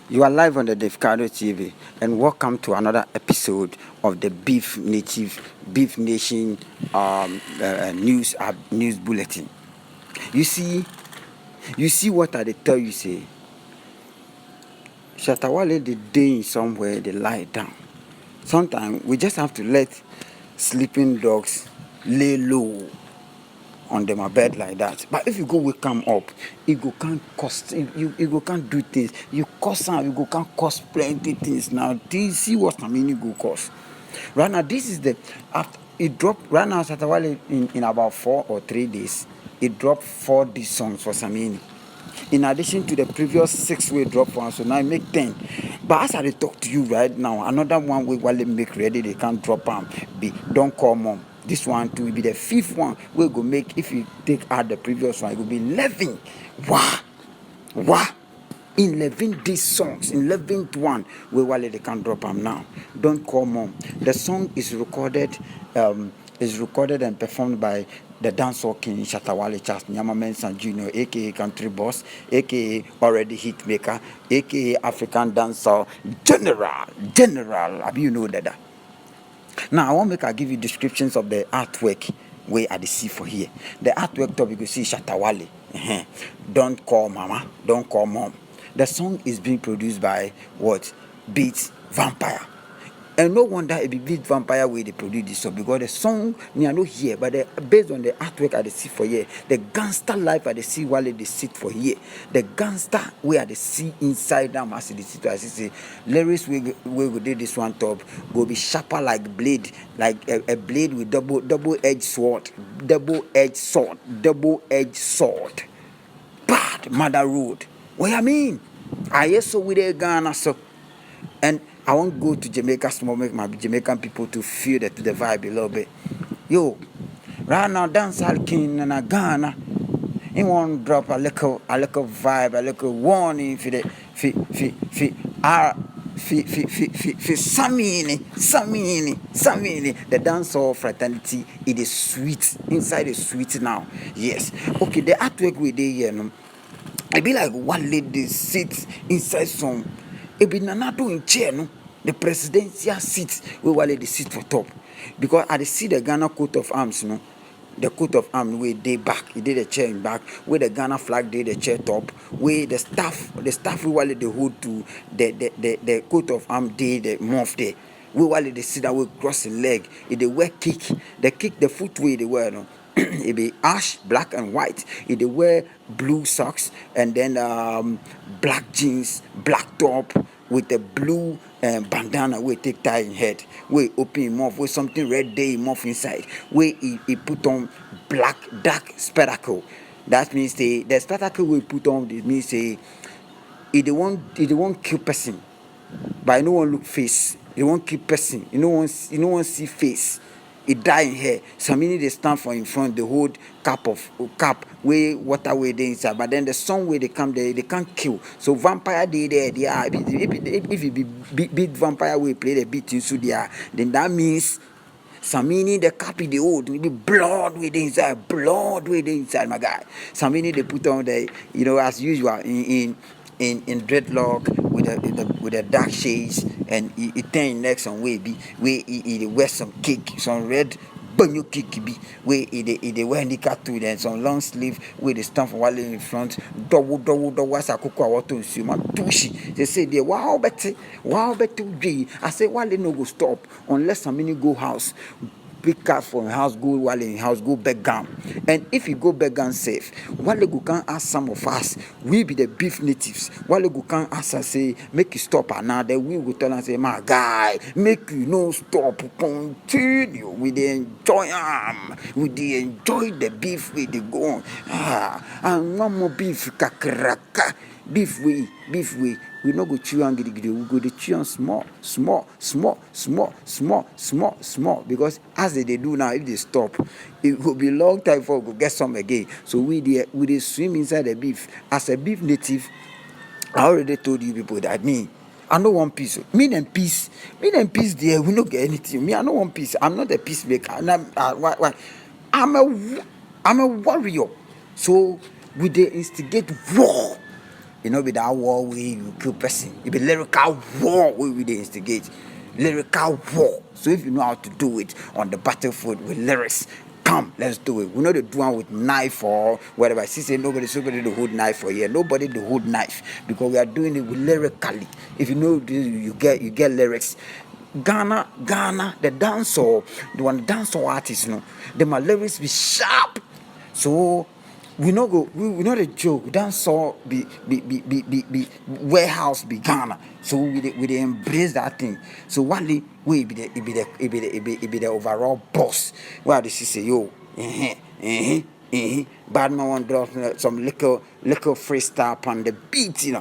You are live on the Defcado TV, and welcome to another episode of the Beef Nation news bulletin. You see what I tell you. Say, Shatawale the day somewhere they lie down. Sometimes we just have to let sleeping dogs lay low on them a bed like that. But if you go wake them up, it go can't cost you go can't do things. You cost them, you go can't cost plenty things. Now do you see what I mean? You go cost. Right now, this is the after it dropped right now Satawale in about 4 or 3 days. It dropped 4 songs for Samini. In addition to the previous 6 we drop one, so now I make 10. But as I talk to you right now, another one we will make ready, they can't drop be Don't Call Mom. This one too will be the 5th one we go make. If you take out the previous one, it will be 11. Wow. 11 these songs, 11th one we wale they can drop them now. Don't Call Mom. The song is recorded and performed by the dancehall king Shatawale Charles Nyama Mensah Jr., aka Country Boss, aka Already Hitmaker, aka African Dancehall General. Have you know that? Now I give you descriptions of the artwork where I see for here. The artwork top you can see Shatawale. Don't Call Mama, Don't Call Mom. The song is being produced by Beats Vampire. And no wonder it be Beat Vampire where they produce this song, because the song me I know here, but based on the artwork I see for here, the gangster life I see while they sit for here, the gangster where they see inside them as they sit, as say lyrics we go do this one top go be sharper like blade, like a blade with double-edged sword, bad mother road. What I mean? I also with a Ghana so. And I won't go to Jamaica small, make my Jamaican people to feel the vibe a little bit. Yo, right now dancehall king in Ghana, he won't drop a little vibe, a little warning for the Samini. The dancehall fraternity, it is sweet. Inside is sweet now. Yes. Okay, the artwork we did here, it be like one lady sits inside some. It be Nanado in chair, no? The presidential seat where they sit for top. Because I see the Ghana coat of arms, no? The coat of arms where they back, he did the chair in back, where the Ghana flag did the chair top, where the staff where they hold to the coat of arms did the mouth there. While they sit that way crossing leg, if they wear the footwear they wear, no? It be ash, black and white. If they wear blue socks and then black jeans, black top with a blue bandana we take tie in head, we open him off with something red day him off inside, where he put on black dark spectacle. That means the spectacle we put on, it means he they won't kill person, but no one look face. They won't kill person. You no one see face. It die in here. Some meaning they stand for in front, they hold cap where water way they inside. But then the sun where they come there, they can't kill. So vampire they are. If it be beat vampire we play the beat into there, then that means some meaning the cap they hold will be blood with the inside, my guy. Some meaning they put on the as usual in dreadlock with the dark shades, and he turn next on way be where he wear some cake, some red banyo cake be where he wear handicap too, then some long sleeve where they stand for while in front double as a cocoa water consumer tushy. They say they wow better G. I say while they no go stop unless some mini go house. Pick car from house, go while in house, go back down. And if you go back down safe, while you can ask some of us, we be the beef natives. While you can ask us, say, make you stop, and now then we will tell and say, my guy, make you no stop, continue. We dey enjoy we dey enjoy the beef we dey go on. And one more beef, kakaraka. Beef we no go chew am gidigidi, we go dey chew am small, because as they do now, if they stop, it will be long time before we go get some again. So we dey swim inside the beef. As a beef native, I already told you people that I no want peace. Me and peace there, we no get anything. Me, I no want peace. I'm not a peacemaker. And I'm a warrior. So we dey instigate war. You know, be that war where you kill person. It be lyrical war where we dey instigate. Lyrical war. So if you know how to do it on the battlefield with lyrics, come, let's do it. We know the do one with knife or whatever. I see say somebody to hold knife for here. Nobody to hold knife because we are doing it with lyrically. If you know this, you get lyrics. Ghana, the dancer, the one dancer artist, my lyrics be sharp. So we no go, we not a joke. Dancer be warehouse be Ghana. So we dey embrace that thing. So Wale we be the overall boss. Where they say yo, Badman want drop some little freestyle on the beat,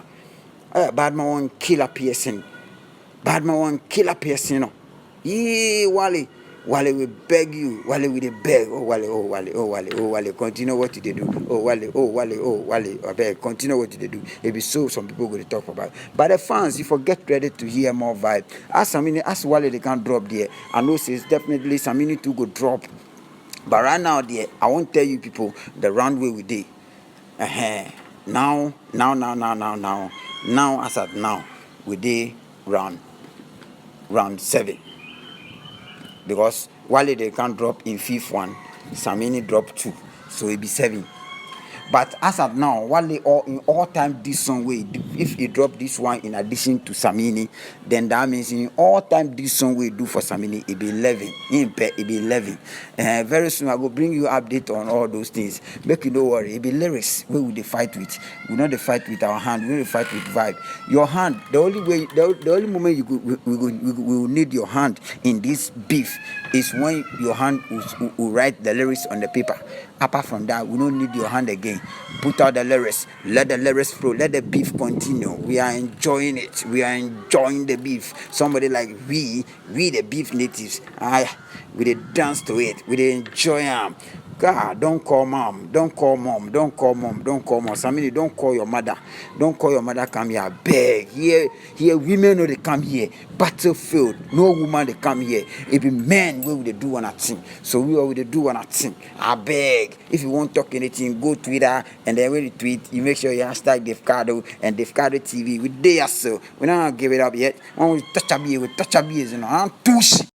Badman want killer piercing. Badman want killer person, Yeah, Wale. Wale will beg you. Wale will beg. Oh Wale, oh Wale, oh Wale, oh Wale. Continue what they do. Oh Wale, oh Wale, oh Wale. I beg. Continue what they do. It be so some people go to talk about. But the fans, if you get ready to hear more vibe, ask Wale they can drop there. I know says definitely Samini too go drop. But right now there, I won't tell you people the round way we did. Now, as at now, we did round 7 because Wale they can drop in fifth one, Samini drop 2, so it be 7. But as of now, Wale all time this song way, if he drop this one in addition to Samini, then that means in all time this song we do for Samini, it be 11. It be 11. Very soon I will bring you update on all those things. Make you no worry. It be lyrics. Where will they fight with? We not the fight with our hand. We will fight with vibe. Your hand. The only moment we will need your hand in this beef is when your hand will write the lyrics on the paper. Apart from that, we don't need your hand again. Put out the lyrics. Let the lyrics flow. Let the beef continue. We are enjoying it. We are enjoying the beef. Somebody like we the beef natives. We dey dance to it. We dey enjoy them. God, don't call mom. Don't call mom. Don't call mom. Don't call mom. Samini, don't call your mother. Don't call your mother. Come here. Beg. Here, women know they come here. Battlefield. No woman they come here. It be men where they do one thing. So we will do one thing. I beg. If you want to talk anything, go Twitter and then when you tweet, you make sure you hashtag Defcado and Defcado TV. We there so. We not give it up yet. When we touch a beer, I'm touchy.